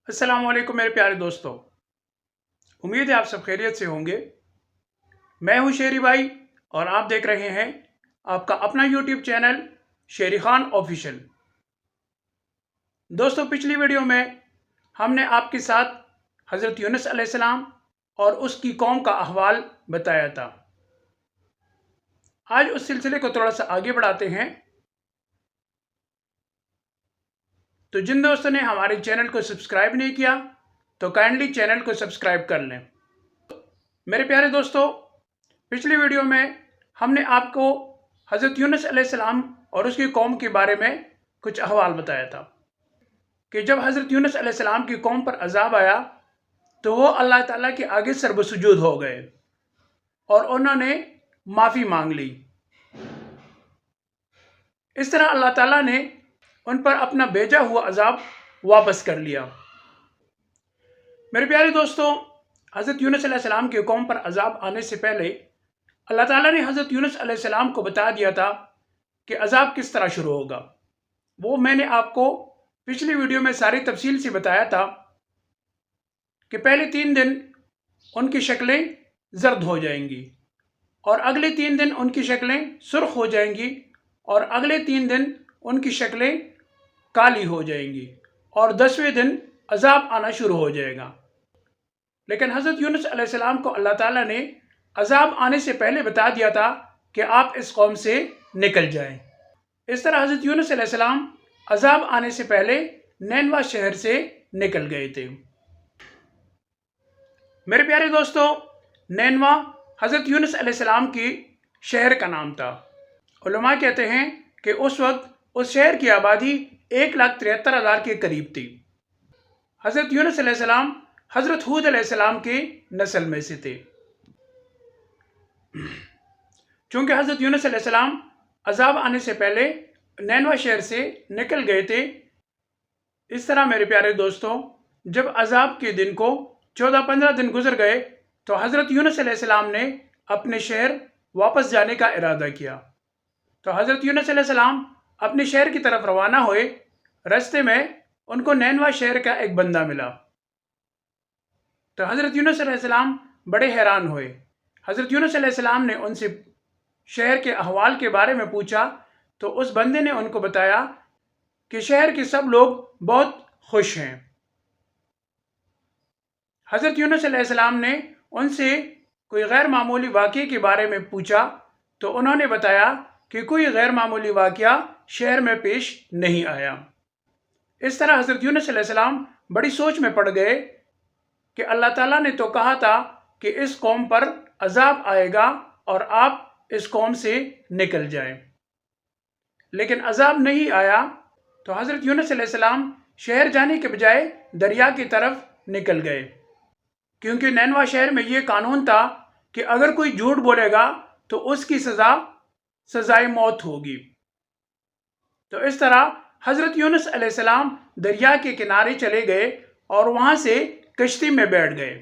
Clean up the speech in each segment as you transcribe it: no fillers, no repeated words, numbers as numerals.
السلام علیکم میرے پیارے دوستو، امید ہے آپ سب خیریت سے ہوں گے۔ میں ہوں شیری بھائی اور آپ دیکھ رہے ہیں آپ کا اپنا یوٹیوب چینل شیری خان آفیشل۔ دوستو، پچھلی ویڈیو میں ہم نے آپ کے ساتھ حضرت یونس علیہ السلام اور اس کی قوم کا احوال بتایا تھا۔ آج اس سلسلے کو تھوڑا سا آگے بڑھاتے ہیں۔ تو جن دوستوں نے ہمارے چینل کو سبسکرائب نہیں کیا تو کائنڈلی چینل کو سبسکرائب کر لیں۔ میرے پیارے دوستو، پچھلی ویڈیو میں ہم نے آپ کو حضرت یونس علیہ السلام اور اس کی قوم کے بارے میں کچھ احوال بتایا تھا کہ جب حضرت یونس علیہ السلام کی قوم پر عذاب آیا تو وہ اللہ تعالیٰ کے آگے سر بسجود ہو گئے اور انہوں نے معافی مانگ لی۔ اس طرح اللہ تعالیٰ نے ان پر اپنا بھیجا ہوا عذاب واپس کر لیا۔ میرے پیارے دوستو، حضرت یونس علیہ السلام کی قوم پر عذاب آنے سے پہلے اللہ تعالیٰ نے حضرت یونس علیہ السلام کو بتا دیا تھا کہ عذاب کس طرح شروع ہوگا۔ وہ میں نے آپ کو پچھلی ویڈیو میں ساری تفصیل سے بتایا تھا کہ پہلے 3 دن ان کی شکلیں زرد ہو جائیں گی اور اگلے 3 دن ان کی شکلیں سرخ ہو جائیں گی اور اگلے 3 دن ان کی شکلیں کالی ہو جائیں گی اور 10ویں دن عذاب آنا شروع ہو جائے گا۔ لیکن حضرت یونس علیہ السلام کو اللہ تعالیٰ نے عذاب آنے سے پہلے بتا دیا تھا کہ آپ اس قوم سے نکل جائیں۔ اس طرح حضرت یونس علیہ السلام عذاب آنے سے پہلے نینوا شہر سے نکل گئے تھے۔ میرے پیارے دوستو، نینوا حضرت یونس علیہ السلام کی شہر کا نام تھا۔ علماء کہتے ہیں کہ اس وقت اس شہر کی آبادی 1,73,000 کے قریب تھی۔ حضرت یونس علیہ السلام حضرت ہود علیہ السلام کی نسل میں سے تھے۔ چونکہ حضرت یونس علیہ السلام عذاب آنے سے پہلے نینوا شہر سے نکل گئے تھے، اس طرح میرے پیارے دوستوں، جب عذاب کے دن کو 14-15 دن گزر گئے تو حضرت یونس علیہ السلام نے اپنے شہر واپس جانے کا ارادہ کیا۔ تو حضرت یونس علیہ السلام اپنے شہر کی طرف روانہ ہوئے۔ راستے میں ان کو نینوا شہر کا ایک بندہ ملا۔ تو حضرت یونس علیہ السلام بڑے حیران ہوئے۔ حضرت یونس علیہ السلام نے ان سے شہر کے احوال کے بارے میں پوچھا تو اس بندے نے ان کو بتایا کہ شہر کے سب لوگ بہت خوش ہیں۔ حضرت یونس علیہ السلام نے ان سے کوئی غیر معمولی واقعے کے بارے میں پوچھا تو انہوں نے بتایا کہ کوئی غیر معمولی واقعہ شہر میں پیش نہیں آیا۔ اس طرح حضرت یونس علیہ السلام بڑی سوچ میں پڑ گئے کہ اللہ تعالیٰ نے تو کہا تھا کہ اس قوم پر عذاب آئے گا اور آپ اس قوم سے نکل جائیں، لیکن عذاب نہیں آیا۔ تو حضرت یونس علیہ السلام شہر جانے کے بجائے دریا کی طرف نکل گئے، کیونکہ نینوا شہر میں یہ قانون تھا کہ اگر کوئی جھوٹ بولے گا تو اس کی سزائے موت ہوگی۔ تو اس طرح حضرت یونس علیہ السلام دریا کے کنارے چلے گئے اور وہاں سے کشتی میں بیٹھ گئے۔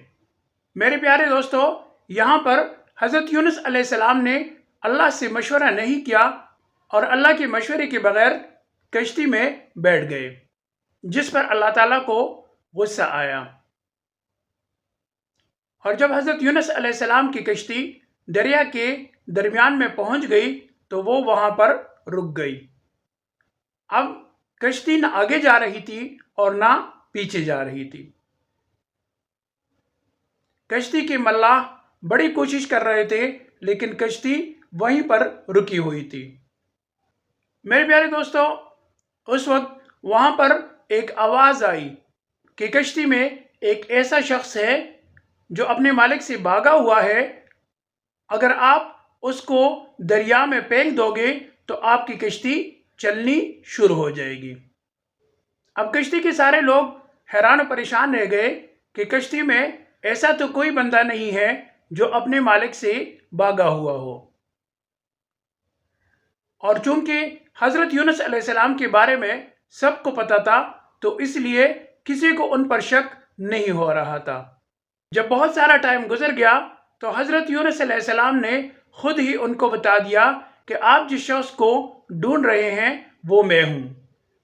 میرے پیارے دوستو، یہاں پر حضرت یونس علیہ السلام نے اللہ سے مشورہ نہیں کیا اور اللہ کے مشورے کے بغیر کشتی میں بیٹھ گئے، جس پر اللہ تعالیٰ کو غصہ آیا۔ اور جب حضرت یونس علیہ السلام کی کشتی دریا کے درمیان میں پہنچ گئی تو وہ وہاں پر رک گئی۔ اب کشتی نہ آگے جا رہی تھی اور نہ پیچھے جا رہی تھی۔ کشتی کے ملاح بڑی کوشش کر رہے تھے لیکن کشتی وہیں پر رکی ہوئی تھی۔ میرے پیارے دوستو، اس وقت وہاں پر ایک آواز آئی کہ کشتی میں ایک ایسا شخص ہے جو اپنے مالک سے بھاگا ہوا ہے، اگر آپ اس کو دریا میں پھینک دو گے تو آپ کی کشتی چلنی شروع ہو جائے گی۔ اب کشتی کے سارے لوگ حیران و پریشان رہ گئے کہ کشتی میں ایسا تو کوئی بندہ نہیں ہے جو اپنے مالک سے بھاگا ہوا ہو، اور چونکہ حضرت یونس علیہ السلام کے بارے میں سب کو پتا تھا تو اس لیے کسی کو ان پر شک نہیں ہو رہا تھا۔ جب بہت سارا ٹائم گزر گیا تو حضرت یونس علیہ السلام نے خود ہی ان کو بتا دیا کہ آپ جس شخص کو ڈھونڈ رہے ہیں وہ میں ہوں،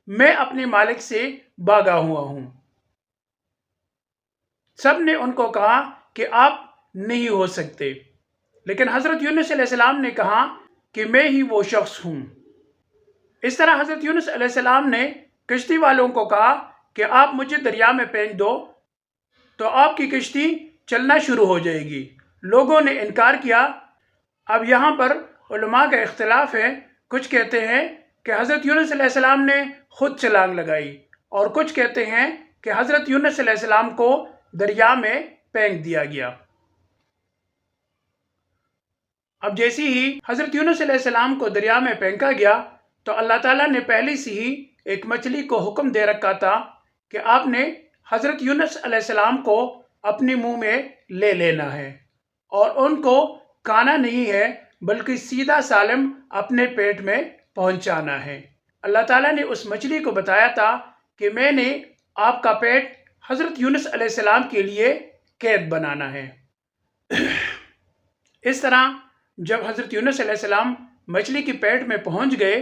میں اپنے مالک سے بھاگا ہوا ہوں۔ سب نے ان کو کہا کہ آپ نہیں ہو سکتے، لیکن حضرت یونس علیہ السلام نے کہا کہ میں ہی وہ شخص ہوں۔ اس طرح حضرت یونس علیہ السلام نے کشتی والوں کو کہا کہ آپ مجھے دریا میں پھینک دو تو آپ کی کشتی چلنا شروع ہو جائے گی۔ لوگوں نے انکار کیا۔ اب یہاں پر علماء کا اختلاف ہے، کچھ کہتے ہیں کہ حضرت یونس علیہ السلام نے خود چھلانگ لگائی، اور کچھ کہتے ہیں کہ حضرت یونس علیہ السلام کو دریا میں پھینک دیا گیا۔ اب جیسی ہی حضرت یونس علیہ السلام کو دریا میں پھینکا گیا تو اللہ تعالیٰ نے پہلے سے ہی ایک مچھلی کو حکم دے رکھا تھا کہ آپ نے حضرت یونس علیہ السلام کو اپنے منہ میں لے لینا ہے، اور ان کو کھانا نہیں ہے بلکہ سیدھا سالم اپنے پیٹ میں پہنچانا ہے۔ اللہ تعالیٰ نے اس مچھلی کو بتایا تھا کہ میں نے آپ کا پیٹ حضرت یونس علیہ السلام کے لیے قید بنانا ہے۔ اس طرح جب حضرت یونس علیہ السلام مچھلی کے پیٹ میں پہنچ گئے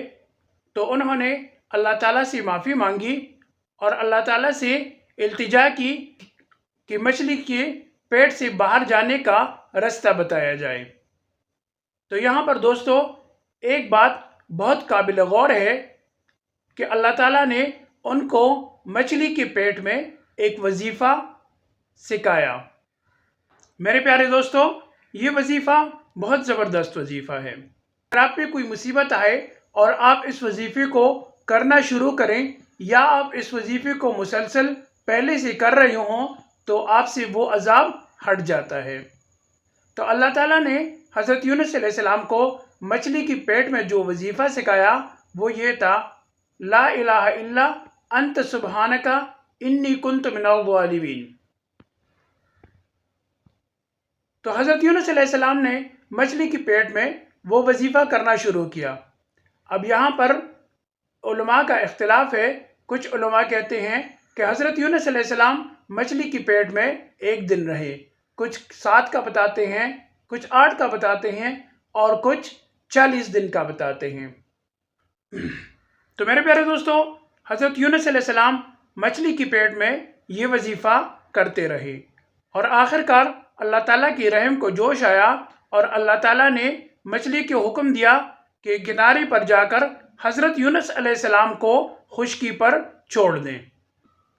تو انہوں نے اللہ تعالیٰ سے معافی مانگی اور اللہ تعالیٰ سے التجا کی کہ مچھلی کے پیٹ سے باہر جانے کا راستہ بتایا جائے۔ تو یہاں پر دوستو ایک بات بہت قابل غور ہے کہ اللہ تعالیٰ نے ان کو مچھلی کے پیٹ میں ایک وظیفہ سکھایا۔ میرے پیارے دوستو، یہ وظیفہ بہت زبردست وظیفہ ہے۔ اگر آپ پہ کوئی مصیبت آئے اور آپ اس وظیفے کو کرنا شروع کریں، یا آپ اس وظیفے کو مسلسل پہلے سے کر رہے ہوں، تو آپ سے وہ عذاب ہٹ جاتا ہے۔ تو اللہ تعالیٰ نے حضرت یونس علیہ السلام کو مچھلی کی پیٹ میں جو وظیفہ سکھایا وہ یہ تھا، لا الہ الا انت سبحانک انی کنت من الظالمین۔ تو حضرت یونس علیہ السلام نے مچھلی کی پیٹ میں وہ وظیفہ کرنا شروع کیا۔ اب یہاں پر علماء کا اختلاف ہے، کچھ علماء کہتے ہیں کہ حضرت یونس علیہ السلام مچھلی کی پیٹ میں 1 دن رہے، کچھ 7 کا بتاتے ہیں، کچھ 8 کا بتاتے ہیں، اور کچھ 40 دن کا بتاتے ہیں۔ تو میرے پیارے دوستو، حضرت یونس علیہ السلام مچھلی کی پیٹ میں یہ وظیفہ کرتے رہے، اور آخر کار اللہ تعالیٰ کی رحم کو جوش آیا اور اللہ تعالیٰ نے مچھلی کو حکم دیا کہ کنارے پر جا کر حضرت یونس علیہ السلام کو خشکی پر چھوڑ دیں۔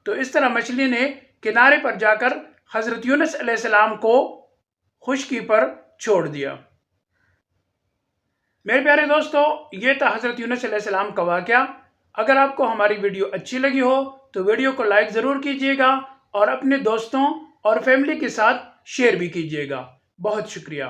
تو اس طرح مچھلی نے کنارے پر جا کر حضرت یونس علیہ السلام کو خشکی پر چھوڑ دیا۔ میرے پیارے دوستو، یہ تھا حضرت یونس علیہ السلام کا واقعہ۔ اگر آپ کو ہماری ویڈیو اچھی لگی ہو تو ویڈیو کو لائک ضرور کیجیے گا، اور اپنے دوستوں اور فیملی کے ساتھ شیئر بھی کیجیے گا۔ بہت شکریہ۔